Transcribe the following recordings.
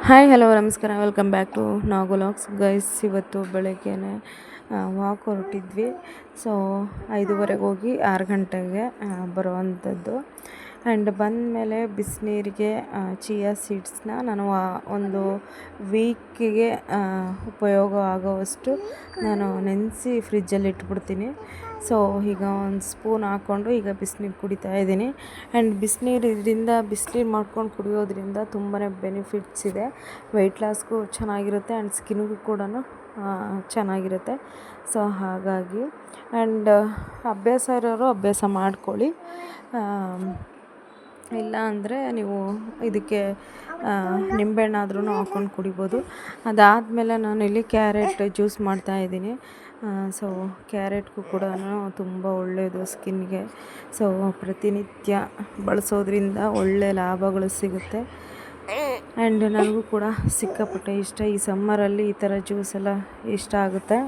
Hi hello ನಮಸ್ಕಾರ welcome back to ನಾಗೋಲಾಕ್ಸ್ guys. ಇವತ್ತು ಬೆಳಗ್ಗೆನೆ ವಾಕ್ ಹೊರಟಿದ್ವಿ. ಸೊ 5:30 ಹೋಗಿ 6 ಗಂಟೆಗೆ ಬರುವಂಥದ್ದು. ಆ್ಯಂಡ್ ಬಂದಮೇಲೆ ಬಿಸಿನೀರಿಗೆ ಚಿಯಾ ಸೀಡ್ಸ್ನ ನಾನು ಒಂದು ವೀಕಿಗೆ ಉಪಯೋಗ ಆಗೋವಷ್ಟು ನಾನು ನೆನೆಸಿ ಫ್ರಿಜ್ಜಲ್ಲಿ ಇಟ್ಬಿಡ್ತೀನಿ. ಸೊ ಈಗ ಒಂದು ಸ್ಪೂನ್ ಹಾಕ್ಕೊಂಡು ಈಗ ಬಿಸಿನೀರು ಕುಡಿತಾ ಇದ್ದೀನಿ. ಆ್ಯಂಡ್ ಬಿಸಿನೀರು ಮಾಡ್ಕೊಂಡು ಕುಡಿಯೋದ್ರಿಂದ ತುಂಬಾ ಬೆನಿಫಿಟ್ಸ್ ಇದೆ. ವೆಯ್ಟ್ ಲಾಸ್ಗೂ ಚೆನ್ನಾಗಿರುತ್ತೆ ಆ್ಯಂಡ್ ಸ್ಕಿನ್ಗೂ ಕೂಡ ಚೆನ್ನಾಗಿರುತ್ತೆ. ಸೊ ಹಾಗಾಗಿ ಆ್ಯಂಡ್ ಅಭ್ಯಾಸ ಇರೋರು ಅಭ್ಯಾಸ ಮಾಡ್ಕೊಳ್ಳಿ. ಇಲ್ಲ ಅಂದರೆ ನೀವು ಇದಕ್ಕೆ ನಿಂಬೆಹಣ್ಣಾದ್ರೂ ಹಾಕ್ಕೊಂಡು ಕುಡಿಬೋದು. ಅದಾದಮೇಲೆ ನಾನಿಲ್ಲಿ ಕ್ಯಾರೆಟ್ ಜ್ಯೂಸ್ ಮಾಡ್ತಾಯಿದ್ದೀನಿ. ಸೊ ಕ್ಯಾರೆಟ್ಗೂ ಕೂಡ ತುಂಬ ಒಳ್ಳೆಯದು ಸ್ಕಿನ್ಗೆ. ಸೊ ಪ್ರತಿನಿತ್ಯ ಬಳಸೋದ್ರಿಂದ ಒಳ್ಳೆಯ ಲಾಭಗಳು ಸಿಗುತ್ತೆ. ಆ್ಯಂಡ್ ನನಗೂ ಕೂಡ ಸಿಕ್ಕಾಪಟ್ಟೆ ಇಷ್ಟ. ಈ ಸಮ್ಮರಲ್ಲಿ ಈ ಥರ ಜ್ಯೂಸ್ ಎಲ್ಲ ಇಷ್ಟ ಆಗುತ್ತೆ.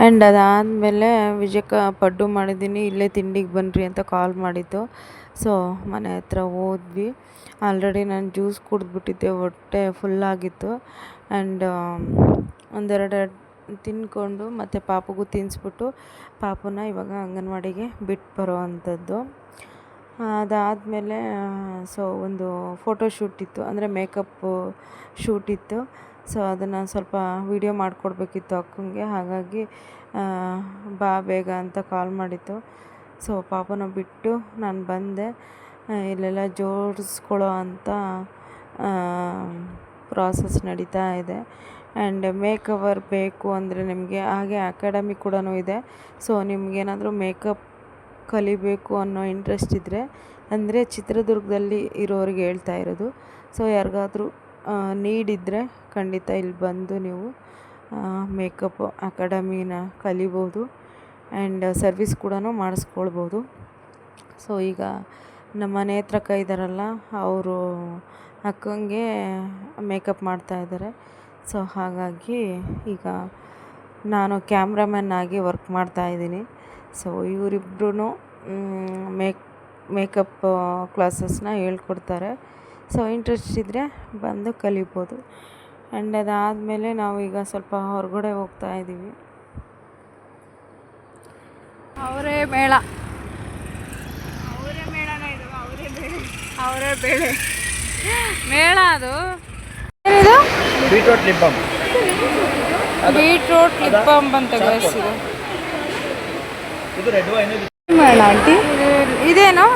ಆ್ಯಂಡ್ ಅದಾದಮೇಲೆ ವಿಜಯಕ್ಕ ಪಡ್ಡು ಮಾಡಿದ್ದೀನಿ, ಇಲ್ಲೇ ತಿಂಡಿಗೆ ಬನ್ನಿರಿ ಅಂತ ಕಾಲ್ ಮಾಡಿದ್ದು. ಸೊ ಮನೆ ಹತ್ರ ಹೋದ್ವಿ. ಆಲ್ರೆಡಿ ನಾನು ಜ್ಯೂಸ್ ಕುಡಿದ್ಬಿಟ್ಟಿದ್ದೆ, ಹೊಟ್ಟೆ ಫುಲ್ಲಾಗಿತ್ತು. ಆ್ಯಂಡ್ ಒಂದೆರಡು ತಿಂದ್ಕೊಂಡು ಮತ್ತು ಪಾಪಗೂ ತಿನ್ನಿಸ್ಬಿಟ್ಟು ಪಾಪನ ಇವಾಗ ಅಂಗನವಾಡಿಗೆ ಬಿಟ್ಟು ಬರೋ ಅಂಥದ್ದು. ಅದಾದಮೇಲೆ ಸೊ ಒಂದು ಫೋಟೋ ಶೂಟ್ ಇತ್ತು, ಅಂದರೆ ಮೇಕಪ್ ಶೂಟ್ ಇತ್ತು. ಸೊ ಅದನ್ನು ಸ್ವಲ್ಪ ವೀಡಿಯೋ ಮಾಡಿಕೊಡ್ಬೇಕಿತ್ತು ಅಕ್ಕಂಗೆ. ಹಾಗಾಗಿ ಬಾ ಬೇಗ ಅಂತ ಕಾಲ್ ಮಾಡಿತ್ತು. ಸೊ ಪಾಪನ ಬಿಟ್ಟು ನಾನು ಬಂದೆ. ಇಲ್ಲೆಲ್ಲ ಜೋಡಿಸ್ಕೊಳ್ಳೋ ಅಂಥ ಪ್ರಾಸೆಸ್ ನಡೀತಾ ಇದೆ. ಆ್ಯಂಡ್ ಮೇಕವರ್ ಬೇಕು ಅಂದರೆ ನಿಮಗೆ ಹಾಗೆ ಅಕಾಡೆಮಿ ಕೂಡ ಇದೆ. ಸೊ ನಿಮಗೇನಾದರೂ ಮೇಕಪ್ ಕಲಿಬೇಕು ಅನ್ನೋ ಇಂಟ್ರೆಸ್ಟ್ ಇದ್ದರೆ, ಅಂದರೆ ಚಿತ್ರದುರ್ಗದಲ್ಲಿ ಇರೋರಿಗೆ ಹೇಳ್ತಾ ಇರೋದು. ಸೊ ಯಾರಿಗಾದ್ರೂ ನೀಡಿದ್ದರೆ ಖಂಡಿತ ಇಲ್ಲಿ ಬಂದು ನೀವು ಮೇಕಪ್ ಅಕಾಡೆಮಿನ ಕಲಿಬೋದು. ಆ್ಯಂಡ್ ಸರ್ವಿಸ್ ಕೂಡ ಮಾಡಿಸ್ಕೊಳ್ಬೋದು. ಸೊ ಈಗ ನಮ್ಮ ಮನೆ ಹತ್ರಕ್ಕ ಇದ್ದಾರಲ್ಲ, ಅವರು ಅಕ್ಕಂಗೆ ಮೇಕಪ್ ಮಾಡ್ತಾಯಿದ್ದಾರೆ. ಸೊ ಹಾಗಾಗಿ ಈಗ ನಾನು ಕ್ಯಾಮ್ರಾಮನ್ ಆಗಿ ವರ್ಕ್ ಮಾಡ್ತಾಯಿದ್ದೀನಿ. ಸೊ ಇವರಿಬ್ರೂ ಮೇಕಪ್ ಕ್ಲಾಸಸ್ನ ಹೇಳ್ಕೊಡ್ತಾರೆ. ಸೊ ಇಂಟ್ರೆಸ್ಟ್ ಇದ್ದರೆ ಬಂದು ಕಲಿಬೋದು. ಆ್ಯಂಡ್ ಅದಾದಮೇಲೆ ನಾವು ಈಗ ಸ್ವಲ್ಪ ಹೊರಗಡೆ ಹೋಗ್ತಾ ಇದ್ದೀವಿ. ಅವರೇ ಮೇಳ, ಅವರೇ ಬೇಳೆ ಮೇಳ. ಅದು ಏನಿದು? ಬೀಟ್ರೋಟ್ ಲಿಪ್ ಬಾಮ್ ಅಂತ ಗೈಸಿದೆ. ಇದು ರೆಡ್ ವೈನ್ ಮೇಳ ಆಂಟಿ. ಇದೇನು?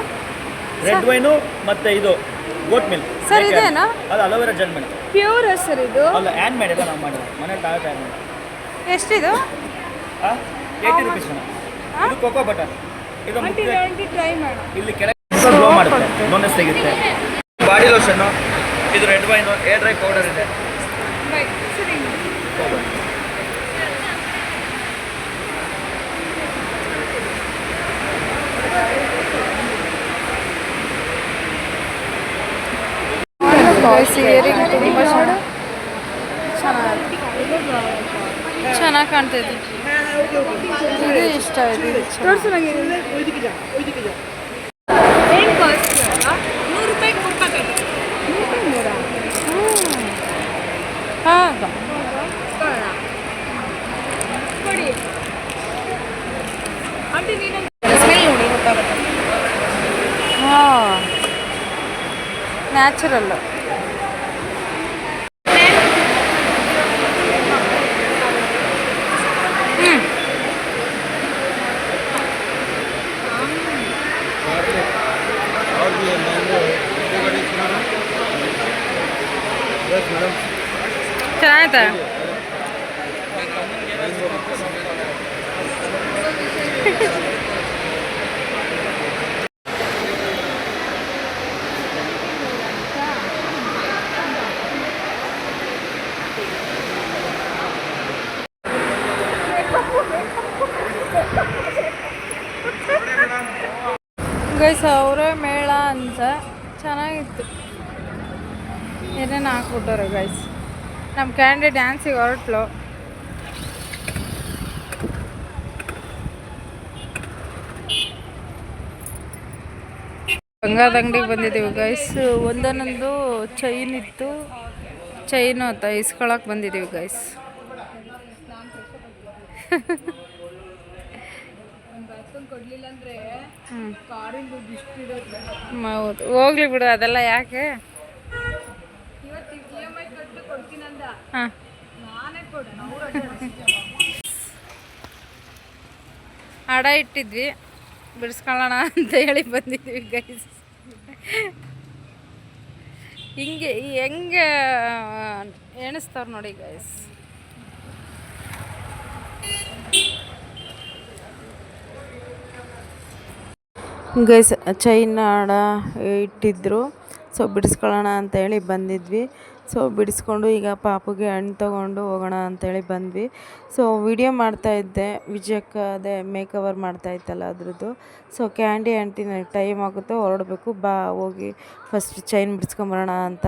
ರೆಡ್ ವೈನು ಮತ್ತೆ ಇದು ಗೋಟ್ ಮಿಲ್ಕ್ ಸರ್. ಇದೇನಾ? ಅದು aloe vera gel madam. Pure sir ಇದು? ಅಲ್ಲ, ಹ್ಯಾಂಡ್ ಮೇಡ್ ಎಲ್ಲ ನಾವು ಮಾಡಿದ್ವಿ ಮನೇಲಿ ತಾವೇ ಮಾಡಿ. ಎಷ್ಟಿದು? 80 ರೂಪೀಸ್ ಮೇಡಮ್. ಇದು ಕೋಕೋ ಬಟರ್. ಇದು ಟ್ರೈ ಮಾಡಿ. ಇಲ್ಲಿ ಕೆಳಗೆ ಗ್ಲೋ ಮಾಡುತ್ತೆ, ನೋನೆಸ್ ತೆಗೆಯುತ್ತೆ. ಬಾಡಿ ಲೋಷನ್ನು, ಇದು red wine, air dry powder ಇದೆ. ಇಯರಿಂಗ್ ತುಂಬ ಚೆನ್ನಾಗಿ ಕಾಣ್ತೈತಿ. ಇದು ಇಷ್ಟ ಆಯಿತು. ಹಾಂ, ಹಾಂ, ನ್ಯಾಚುರಲ್. ಚೆನ್ನಾಯ್ತಾ? ಗೈಸ್ ಅವರೇ ಮೇಳ ಅಂತ ಚೆನ್ನಾಗಿತ್ತು. ಏನೇನು ಹಾಕ್ಬಿಟ್ಟವ್ರೆ ಗೈಸ್. ನಮ್ಮ ಕ್ಯಾಂಡಿ ಡ್ಯಾನ್ಸಿಗೆ ಹೊರಟ್ಲು. ಬಂಗಾರದ ಅಂಗಡಿಗೆ ಬಂದಿದ್ದೀವಿ ಗೈಸ್. ಒಂದೊಂದೊಂದು ಚೈನ್ ಇತ್ತು, ಚೈನು ಅಂತ ಇಸ್ಕೊಳಕ್ಕೆ ಬಂದಿದ್ದೀವಿ ಗೈಸ್. ಹೌದು, ಹೋಗ್ಲಿ ಬಿಡು, ಅದೆಲ್ಲ ಯಾಕೆ. ಹಾಂ, ಹಡ ಇಟ್ಟಿದ್ವಿ, ಬಿಡಿಸ್ಕೊಳ್ಳೋಣ ಅಂತ ಹೇಳಿ ಬಂದಿದ್ವಿ ಗೈಸ್. ಹಿಂಗೆ ಹೆಂಗೆ ಎಣಿಸ್ತಾವ್ರು ನೋಡಿ ಗೈಸ್. ಗೈಸ್ ಚೈನ್ ಹಡ ಇಟ್ಟಿದ್ರು, ಸೊ ಬಿಡಿಸ್ಕೊಳ್ಳೋಣ ಅಂತೇಳಿ ಬಂದಿದ್ವಿ. ಸೊ ಬಿಡಿಸ್ಕೊಂಡು ಈಗ ಪಾಪುಗೆ ಹಣ್ಣು ತೊಗೊಂಡು ಹೋಗೋಣ ಅಂತೇಳಿ ಬಂದ್ವಿ. ಸೊ ವಿಡಿಯೋ ಮಾಡ್ತಾಯಿದ್ದೆ, ವಿಜಯಕ್ಕ ಅದೇ ಮೇಕವರ್ ಮಾಡ್ತಾಯಿತ್ತಲ್ಲ ಅದ್ರದ್ದು. ಸೊ ಕ್ಯಾಂಡಿ ಆಂಟಿ ನನಗೆ ಟೈಮ್ ಆಗುತ್ತೆ, ಹೊರಡಬೇಕು, ಬಾ ಹೋಗಿ ಫಸ್ಟ್ ಚೈನ್ ಬಿಡಿಸ್ಕೊಂಬರೋಣ ಅಂತ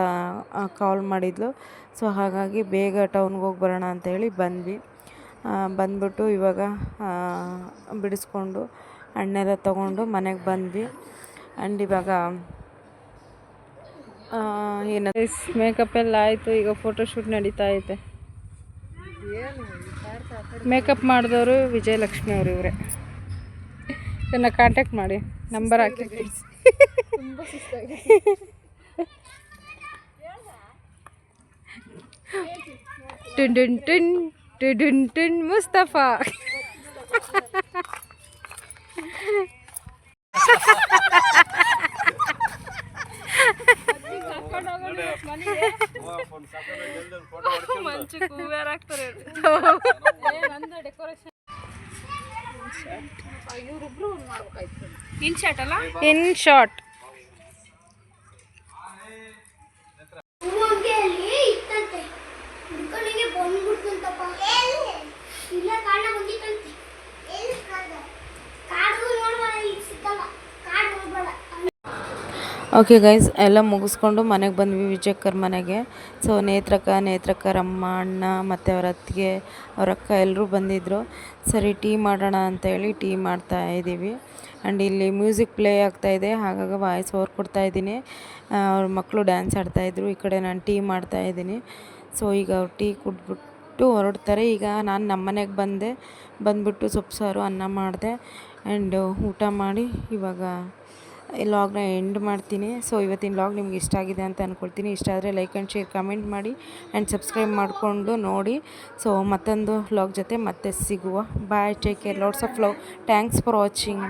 ಕಾಲ್ ಮಾಡಿದ್ಲು. ಸೊ ಹಾಗಾಗಿ ಬೇಗ ಟೌನ್ಗೆ ಹೋಗಿ ಬರೋಣ ಅಂತೇಳಿ ಬಂದ್ವಿ. ಬಂದ್ಬಿಟ್ಟು ಇವಾಗ ಬಿಡಿಸ್ಕೊಂಡು ಹಣ್ಣೆಲ್ಲ ತೊಗೊಂಡು ಮನೆಗೆ ಬಂದ್ವಿ. ಆ್ಯಂಡ್ ಇವಾಗ ಏನು ಮೇಕಪ್ ಎಲ್ಲ ಆಯಿತು. ಈಗ ಫೋಟೋಶೂಟ್ ನಡೀತಾ ಐತೆ. ಮೇಕಪ್ ಮಾಡಿದವರು ವಿಜಯಲಕ್ಷ್ಮಿ ಅವರು, ಇವರೇ. ಇದನ್ನು ಕಾಂಟ್ಯಾಕ್ಟ್ ಮಾಡಿ, number hockey. Tin tin tin tin tin Mustafa. In short okay guys, ಎಲ್ಲ ಮುಗಿಸ್ಕೊಂಡು ಮನೆಗೆ ಬಂದ್ವಿ, ವಿಜಯಕ್ಕರ ಮನೆಗೆ. ಸೊ ನೇತ್ರಕ್ಕರ ಅಮ್ಮ, ಅಣ್ಣ ಮತ್ತು ಅವ್ರ ಅತ್ತಿಗೆ, ಅವ್ರ ಅಕ್ಕ ಎಲ್ಲರೂ ಬಂದಿದ್ದರು. ಸರಿ ಟೀ ಮಾಡೋಣ ಅಂತೇಳಿ ಟೀ ಮಾಡ್ತಾಯಿದ್ದೀವಿ. ಆ್ಯಂಡ್ ಇಲ್ಲಿ ಮ್ಯೂಸಿಕ್ ಪ್ಲೇ ಆಗ್ತಾಯಿದೆ, ಹಾಗಾಗಿ ವಾಯ್ಸ್ ಓವರ್ ಕೊಡ್ತಾಯಿದ್ದೀನಿ. ಅವ್ರ ಮಕ್ಕಳು ಡ್ಯಾನ್ಸ್ ಆಡ್ತಾಯಿದ್ರು, ಈ ಕಡೆ ನಾನು ಟೀ ಮಾಡ್ತಾಯಿದ್ದೀನಿ. ಸೊ ಈಗ ಅವ್ರು ಟೀ ಕುಡಿದ್ಬಿಟ್ಟು ಹೊರಡ್ತಾರೆ. ಈಗ ನಾನು ನಮ್ಮ ಮನೆಗೆ ಬಂದುಬಿಟ್ಟು ಸೊಪ್ಪು ಸಾರು ಅನ್ನ ಮಾಡಿದೆ. ಆ್ಯಂಡ್ ಊಟ ಮಾಡಿ ಇವಾಗ ಈ ಲಾಗ್ನ ಎಂಡ್ ಮಾಡ್ತೀನಿ. ಸೊ ಇವತ್ತಿನ ಲಾಗ್ ನಿಮ್ಗೆ ಇಷ್ಟ ಆಗಿದೆ ಅಂತ ಅಂದ್ಕೊಳ್ತೀನಿ. ಇಷ್ಟ ಆದರೆ ಲೈಕ್ ಆ್ಯಂಡ್ ಶೇರ್, ಕಮೆಂಟ್ ಮಾಡಿ ಆ್ಯಂಡ್ ಸಬ್ಸ್ಕ್ರೈಬ್ ಮಾಡಿಕೊಂಡು ನೋಡಿ. ಸೊ ಮತ್ತೊಂದು ಲಾಗ್ ಜೊತೆ ಮತ್ತೆ ಸಿಗುವ. Bye, take care, lots of love, thanks for watching.